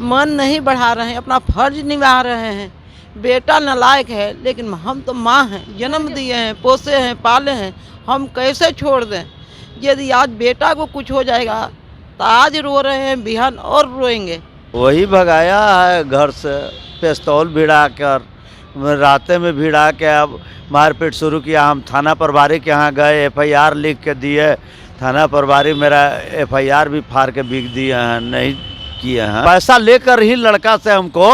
मन नहीं बढ़ा रहे हैं, अपना फर्ज निभा रहे हैं। बेटा नालायक है, लेकिन हम तो माँ हैं, जन्म दिए हैं, पोसे हैं, पाले हैं, हम कैसे छोड़ दें। यदि आज बेटा को कुछ हो जाएगा तो आज रो रहे हैं, बिहान और रोएंगे। वही भगाया है घर से, पिस्तौल भिड़ा कर, रास्ते में भिड़ा के अब मारपीट शुरू किया। हम थाना प्रभारी के यहाँ गए, FIR लिख के दिए। थाना प्रभारी मेरा FIR भी फाड़ के बिक दिए हैं, नहीं किए हैं। पैसा लेकर ही लड़का से हमको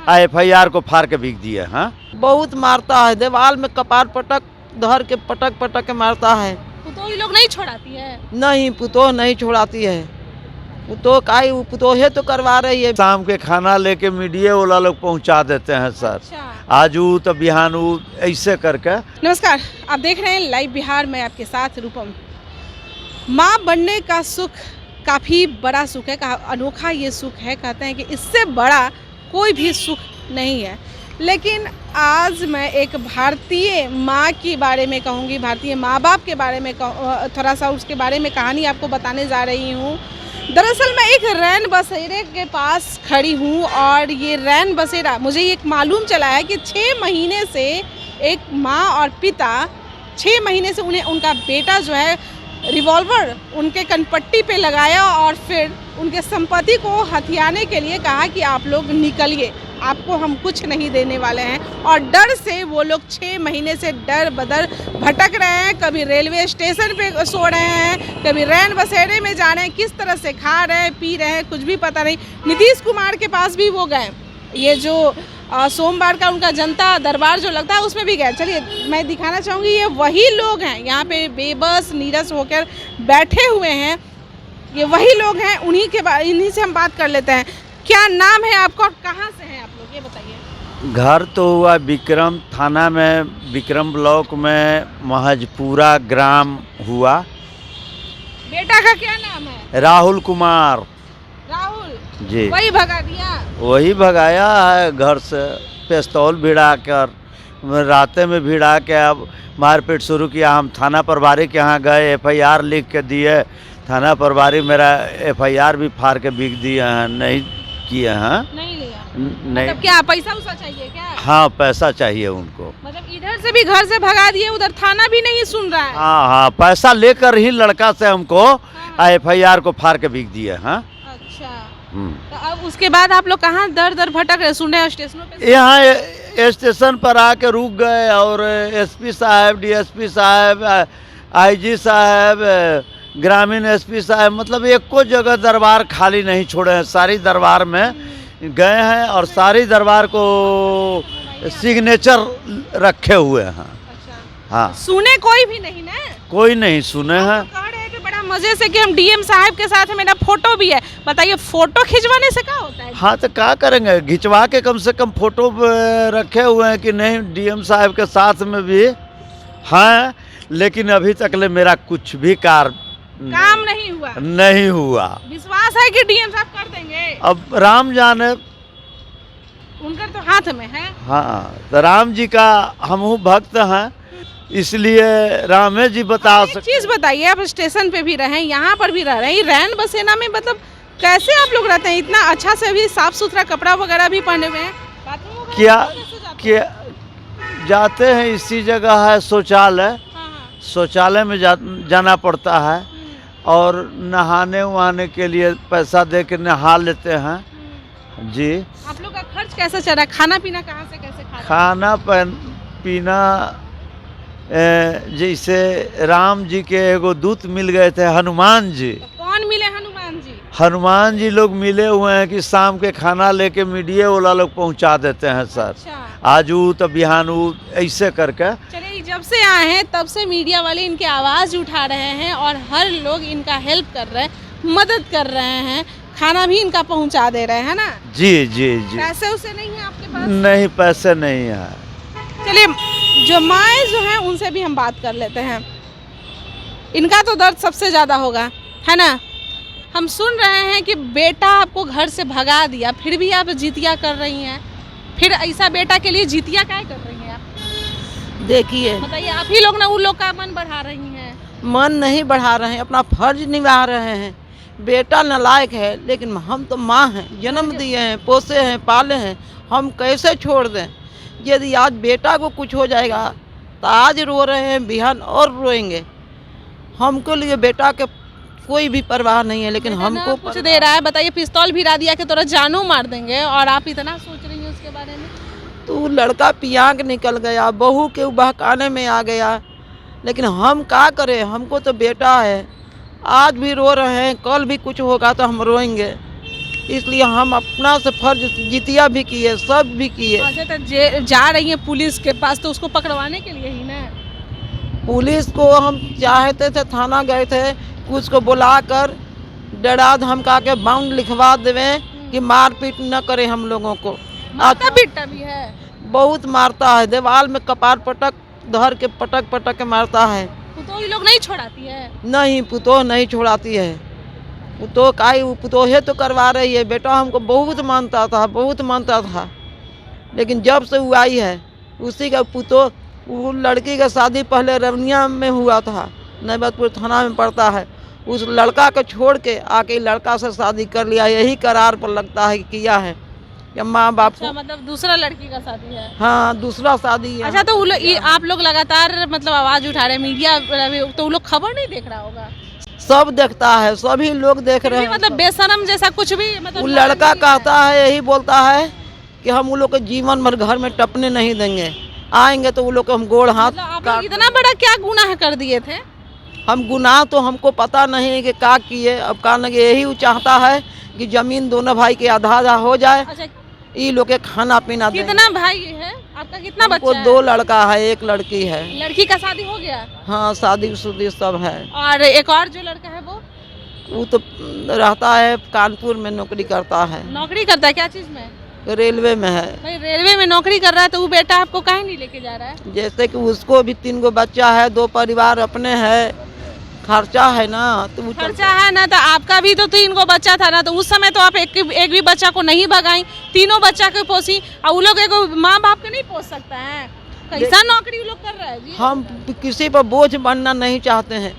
FIR को फाड़ के बिक दिए हैं। बहुत मारता है, दीवार में कपार पटक धर के पटक पटक के मारता है। पुतोह लोग नहीं छोड़ाती है? नहीं, पुतोह नहीं छोड़ाती है। पुतोह काई पुतोहे तो करवा रही है। शाम के खाना लेके मीडिया वाला लोग पहुंचा देते हैं सर। अच्छा। आज तो बिहान ऐसे करके। नमस्कार, आप देख रहे हैं लाइव बिहार में, आपके साथ रूपम। माँ बनने का सुख काफ़ी बड़ा सुख है, अनोखा ये सुख है। कहते हैं कि इससे बड़ा कोई भी सुख नहीं है। लेकिन आज मैं एक भारतीय माँ के बारे में कहूँगी, भारतीय माँ बाप के बारे में थोड़ा सा उसके बारे में कहानी आपको बताने जा रही हूँ। दरअसल मैं एक रैन बसेरे के पास खड़ी हूँ और ये रैन बसेरा मुझे ये मालूम चला है कि 6 महीने से एक माँ और पिता 6 महीने से उनका बेटा जो है रिवॉल्वर उनके कनपट्टी पे लगाया और फिर उनके संपत्ति को हथियाने के लिए कहा कि आप लोग निकलिए, आपको हम कुछ नहीं देने वाले हैं। और डर से वो लोग 6 महीने से डर बदर भटक रहे हैं। कभी रेलवे स्टेशन पे सो रहे हैं, कभी रैन बसेरे में जा रहे हैं, किस तरह से खा रहे हैं, पी रहे हैं, कुछ भी पता नहीं। नीतीश कुमार के पास भी वो गए, ये जो सोमवार का उनका जनता दरबार जो लगता है उसमें भी गए। चलिए मैं दिखाना चाहूँगी, ये वही लोग हैं यहाँ पे बेबस नीरस होकर बैठे हुए हैं। ये वही लोग हैं, इन्हीं से हम बात कर लेते हैं। क्या नाम है आपका और कहाँ से हैं आप लोग, ये बताइए। घर तो हुआ विक्रम थाना में, विक्रम ब्लॉक में महजपुरा ग्राम हुआ। बेटा का क्या नाम है? राहुल कुमार। राहुल जी। वही भगा दिया? वही भगाया है घर से, पिस्तौल भिड़ा कर, रास्ते में भिड़ा के अब मारपीट शुरू किया। हम थाना प्रभारी के यहाँ गए, FIR लिख के दिए। थाना प्रभारी मेरा FIR भी फाड़ के बिक दिए हैं, नहीं किए हैं। नहीं लिया? नहीं। मतलब क्या पैसा उसा चाहिए क्या? हाँ, पैसा चाहिए उनको। मतलब इधर से भी घर से भगा दिए, उधर थाना भी नहीं सुन रहा है। हाँ, पैसा लेकर ही लड़का से हमको FIR को फाड़ के बिक दिए हैं। अच्छा, तो अब उसके बाद आप लोग कहाँ दर दर भटक रहे? सुन रहे हैं स्टेशनों पे? यहाँ स्टेशन पर आके रुक गए और SP साहब, DSP साहब, IG साहब, ग्रामीण SP साहब, मतलब एको जगह दरबार खाली नहीं छोड़े हैं। सारी दरबार में गए हैं और सारी दरबार को सिग्नेचर रखे हुए हैं। अच्छा। हाँ, सुने कोई भी नहीं ना? कोई नहीं सुने हैं। कह रहे थे बड़ा मजे से कि हम DM साहब के साथ, मेरा फोटो भी है। बताइए, फोटो खिंचवाने से क्या होता है? हाँ, तो क्या करेंगे, खिंचवा के कम से कम फोटो रखे हुए हैं कि नहीं। DM साहब के साथ में भी हैं, लेकिन अभी तक ले मेरा कुछ भी काम नहीं हुआ। विश्वास है कि DM साहब कर देंगे? अब राम जाने, उनका तो हाथ में है। हाँ, तो राम जी का हम भक्त हैं, इसलिए रामे जी बता सकते। चीज बताइए, आप स्टेशन पे भी रहे, यहाँ पर भी रह रहे हैं, रैन बसेना में, मतलब कैसे आप लोग रहते हैं? इतना अच्छा से भी साफ सुथरा कपड़ा वगैरह भी पहने हुए हैं। क्या जाते हैं, इसी जगह है शौचालय। शौचालय में जाना पड़ता है और नहाने वहाने के लिए पैसा दे के नहा लेते हैं। जी। आप लोग का खर्च कैसे चल रहा है? खाना पीना कहाँ से कैसे खा रहे हैं? खाना पीना जैसे राम जी के एगो दूत मिल गए थे, हनुमान जी। तो कौन मिले हनुमान जी? हनुमान जी लोग मिले हुए हैं कि शाम के खाना लेके मीडिया वाला लोग पहुंचा देते हैं सर। अच्छा। आज तो बिहान ऐसे करके। चलिए, जब से आए हैं तब से मीडिया वाले इनकी आवाज़ उठा रहे हैं और हर लोग इनका हेल्प कर रहे हैं, मदद कर रहे हैं, खाना भी इनका पहुंचा दे रहे हैं ना? जी जी जी। पैसे उसे नहीं है आपके पास? नहीं, पैसे नहीं है। चलिए, जो माएँ जो हैं उनसे भी हम बात कर लेते हैं। इनका तो दर्द सबसे ज़्यादा होगा, है ना? हम सुन रहे हैं कि बेटा आपको घर से भगा दिया, फिर भी आप जितिया कर रही हैं। फिर ऐसा बेटा के लिए जितिया क्या कर रही हैं आप? देखिए, बताइए, आप ही लोग ना उन लोग का मन बढ़ा रही हैं। मन नहीं बढ़ा रहे हैं, अपना फर्ज निभा रहे हैं। बेटा नालायक है, लेकिन हम तो माँ हैं, जन्म दिए हैं, पोसे हैं, पाले हैं, हम कैसे छोड़ दें। यदि आज बेटा को कुछ हो जाएगा तो आज रो रहे हैं, बिहान और रोएंगे। हमको लिए बेटा के कोई भी परवाह नहीं है, लेकिन हमको कुछ दे रहा है, बताइए पिस्तौल भी दिया कि तोरा जानू मार देंगे और आप इतना सोच रही हैं उसके बारे में। तो लड़का पियांक निकल गया, बहू के बहकाने में आ गया, लेकिन हम क्या करें, हमको तो बेटा है। आज भी रो रहे हैं, कल भी कुछ होगा तो हम रोएंगे। इसलिए हम अपना से फर्ज जितिया भी किए, सब भी किए। अच्छा तो जा रही है पुलिस के पास तो उसको पकड़वाने के लिए ही ना। पुलिस को हम चाहते थे, थाना गए थे, कुछ को बुलाकर डरा धमका के बाउंड लिखवा देवें कि मारपीट न करे हम लोगों को। मारता पीटता भी है, बहुत मारता है, दीवार में कपार पटक धर के पटक पटक के मारता है। पुतोह लोग नहीं छोड़ाती है। नहीं, पुतोह नहीं छोड़ाती है। पुतोह काई पुतोहे तो करवा रही है। बेटा हमको बहुत मानता था, बहुत मानता था, लेकिन जब से वो आई है उसी का पुतोह, वो लड़की का शादी पहले रवनिया में हुआ था, नैबतपुर थाना में पड़ता है। उस लड़का को छोड़ के आके लड़का से शादी कर लिया। यही करार पर लगता है किया है कि माँ बाप अच्छा, मतलब दूसरा लड़की का शादी है। हाँ, दूसरा शादी है। अच्छा तो आप लोग लगातार मतलब आवाज उठा रहे हैं, मीडिया तो वो लोग खबर नहीं देख रहा होगा। सब देखता है, सभी लोग देख रहे हैं। मतलब बेशरम जैसा कुछ भी मतलब वो लड़का कहता है, यही बोलता है कि हम वो लोग को जीवन भर घर में टपने नहीं देंगे, आएंगे तो वो लोग को हम गोड़ हाथ मतलब आप लोग इतना बड़ा क्या गुनाह कर दिए थे। हम गुनाह तो हमको पता नहीं है कि क्या किए। अब का लगे यही वो चाहता है कि जमीन दोनों भाई के आधा आधा हो जाए, अच्छा ये लोग के खाना पीना दें। कितना भाई है आपका, कितना हमको बच्चा है? 2 लड़का है, 1 लड़की है। लड़की का शादी हो गया हाँ, शादी शुदी सब है। और एक और जो लड़का है वो तो रहता है कानपुर में, नौकरी करता है, नौकरी करता है। क्या चीज में? रेलवे में है। भाई रेलवे में नौकरी कर रहा है तो वो बेटा आपको काहे नहीं लेके जा रहा है? जैसे कि उसको भी 3 गो बच्चा है, 2 परिवार अपने है, खर्चा है ना, तो वो खर्चा है ना, तो आपका भी तो 3 गो बच्चा था ना, तो उस समय तो आप एक भी बच्चा को नहीं भगाई, तीनों बच्चा को पोसी। और वो लोग एक माँ बाप को नहीं पोस सकता है, कैसा नौकरी वो लोग कर रहा है जी। हम किसी पर बोझ बनना नहीं चाहते हैं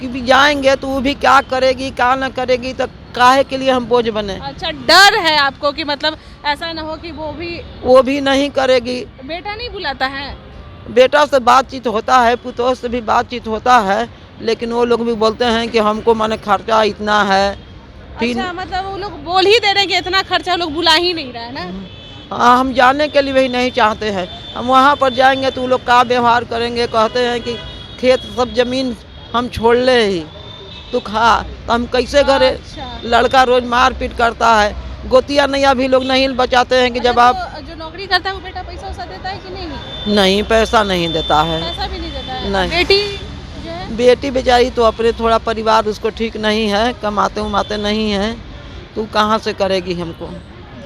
कि भी जाएंगे तो वो भी क्या करेगी क्या ना करेगी, तो काहे के लिए हम बोझ बने। अच्छा, डर है आपको कि मतलब ऐसा ना हो कि वो भी नहीं करेगी। बेटा नहीं बुलाता है? बेटा से बातचीत होता है, पुतोह से भी बातचीत होता है, लेकिन वो लोग भी बोलते हैं कि हमको माने खर्चा इतना है। फिर अच्छा, मतलब वो लोग बोल ही दे रहे हैं कि इतना खर्चा, लोग बुला ही नहीं रहा है ना। हाँ, हम जाने के लिए भी नहीं चाहते हैं। हम वहाँ पर जाएंगे तो वो लोग का व्यवहार करेंगे, कहते हैं कि खेत सब जमीन हम छोड़ ले ही तो खा, तो हम कैसे करे। अच्छा। लड़का रोज मार पीट करता है, गोतिया नैया भी लोग नहीं बचाते हैं कि जब अच्छा, आप तो जो नौकरी करता है वो बेटा पैसा वैसा देता है कि नहीं? नहीं, पैसा नहीं देता है। पैसा भी नहीं देता है। नहीं। बेटी जो है बेटी बेचारी तो अपने थोड़ा परिवार उसको ठीक नहीं है, कमाते उमाते नहीं है, तो कहाँ से करेगी हमको।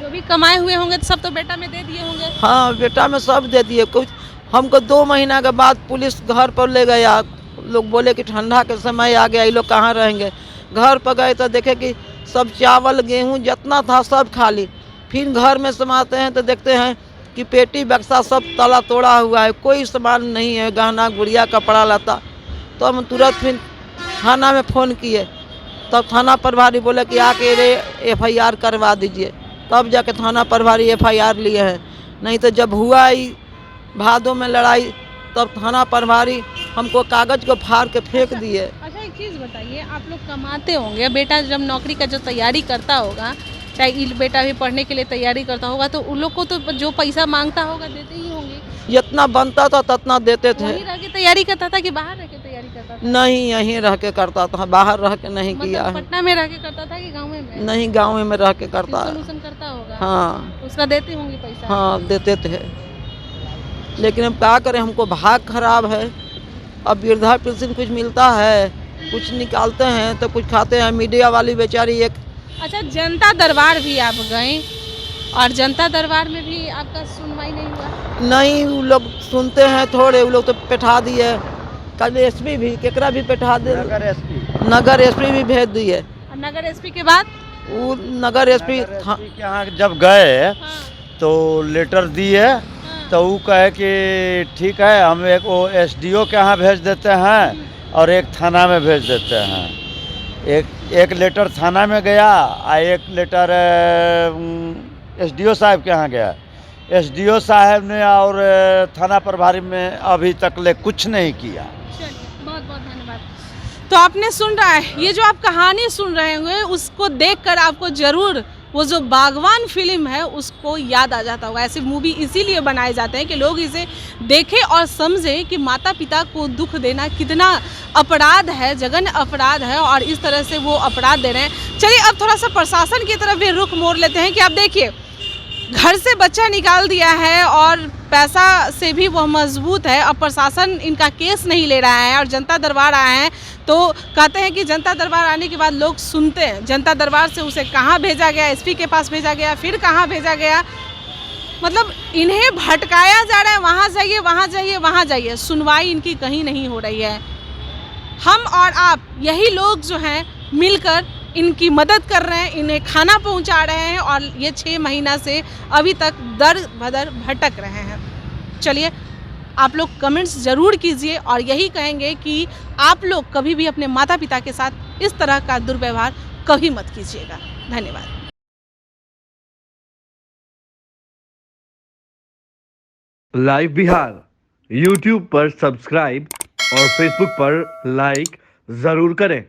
जो भी कमाए हुए होंगे तो सब तो बेटा में दे दिए होंगे। हाँ, बेटा में सब दे दिए। कुछ हमको 2 महीना के बाद पुलिस घर पर ले गया। लोग बोले कि ठंडा के समय आ गया, ये लोग कहाँ रहेंगे। घर पर गए तो देखे कि सब चावल गेहूँ जितना था सब खाली। फिर घर में समाते हैं तो देखते हैं कि पेटी बक्सा सब तला तोड़ा हुआ है, कोई सामान नहीं है, गहना गुड़िया कपड़ा लता। तो हम तुरंत फिर थाना में फ़ोन किए, तब थाना प्रभारी बोले कि आके FIR करवा दीजिए। तब जाके थाना प्रभारी FIR लिए हैं। नहीं तो जब हुआ ही भादों में लड़ाई, तब थाना प्रभारी हमको कागज को फाड़ के फेंक दिए। अच्छा, एक चीज़ बताइए, आप लोग कमाते होंगे, बेटा जब नौकरी का जो तैयारी करता होगा, चाहे बेटा भी पढ़ने के लिए तैयारी करता होगा, तो उन लोग को तो जो पैसा मांगता होगा देते ही होंगे। जितना बनता था ततना देते थे। वहीं रह के तैयारी करता था कि बाहर रह के तैयारी करता था? नहीं, यहीं रह के करता था, बाहर रह के नहीं किया मतलब है। पटना में रह के करता था कि गाँव में? नहीं, गाँव में रह के करता है। ट्यूशन करता होगा। हाँ उसका देते होंगे पैसा? हाँ, देते थे, लेकिन अब क्या करें, हमको भाग खराब है। अब वृद्धा पेंशन कुछ मिलता है, कुछ निकालते हैं तो कुछ खाते हैं। मीडिया वाली बेचारी एक। अच्छा, जनता दरबार भी आप गए और जनता दरबार में भी आपका सुनवाई नहीं हुआ? नहीं, वो लोग सुनते हैं थोड़े, वो लोग तो बैठा दिए। कल SP भी केकरा भी बैठा दे, नगर SP भी भेज दिए। और नगर SP के बाद वो नगर SP के यहाँ जब गए हाँ, तो लेटर दिए, तो वो कहे कि ठीक है, हम एक वो SDO के यहाँ भेज देते हैं और एक थाना में भेज देते हैं। एक लेटर थाना में गया और एक लेटर एसडीओ साहब के यहाँ गया। एसडीओ साहब ने और थाना प्रभारी में अभी तक ले कुछ नहीं किया। बहुत बहुत धन्यवाद। तो आपने सुन रहा है, ये जो आप कहानी सुन रहे होंगे उसको देखकर आपको जरूर वो जो बागवान फिल्म है उसको याद आ जाता होगा। ऐसे मूवी इसीलिए बनाए जाते हैं कि लोग इसे देखें और समझें कि माता पिता को दुख देना कितना अपराध है, जघन्य अपराध है, और इस तरह से वो अपराध दे रहे हैं। चलिए अब थोड़ा सा प्रशासन की तरफ भी रुख मोड़ लेते हैं कि आप देखिए, घर से बच्चा निकाल दिया है और पैसा से भी वह मजबूत है। अब प्रशासन इनका केस नहीं ले रहा है और जनता दरबार आए हैं, तो कहते हैं कि जनता दरबार आने के बाद लोग सुनते हैं। जनता दरबार से उसे कहाँ भेजा गया, एसपी के पास भेजा गया, फिर कहाँ भेजा गया, मतलब इन्हें भटकाया जा रहा है, वहाँ जाइए वहाँ जाइए वहाँ जाइए, सुनवाई इनकी कहीं नहीं हो रही है। हम और आप यही लोग जो हैं मिलकर इनकी मदद कर रहे हैं, इन्हें खाना पहुंचा रहे हैं और ये 6 महीना से अभी तक दर बदर भटक रहे हैं। चलिए आप लोग कमेंट्स ज़रूर कीजिए और यही कहेंगे कि आप लोग कभी भी अपने माता पिता के साथ इस तरह का दुर्व्यवहार कभी मत कीजिएगा। धन्यवाद। लाइव बिहार यूट्यूब पर सब्सक्राइब और फेसबुक पर लाइक जरूर करें।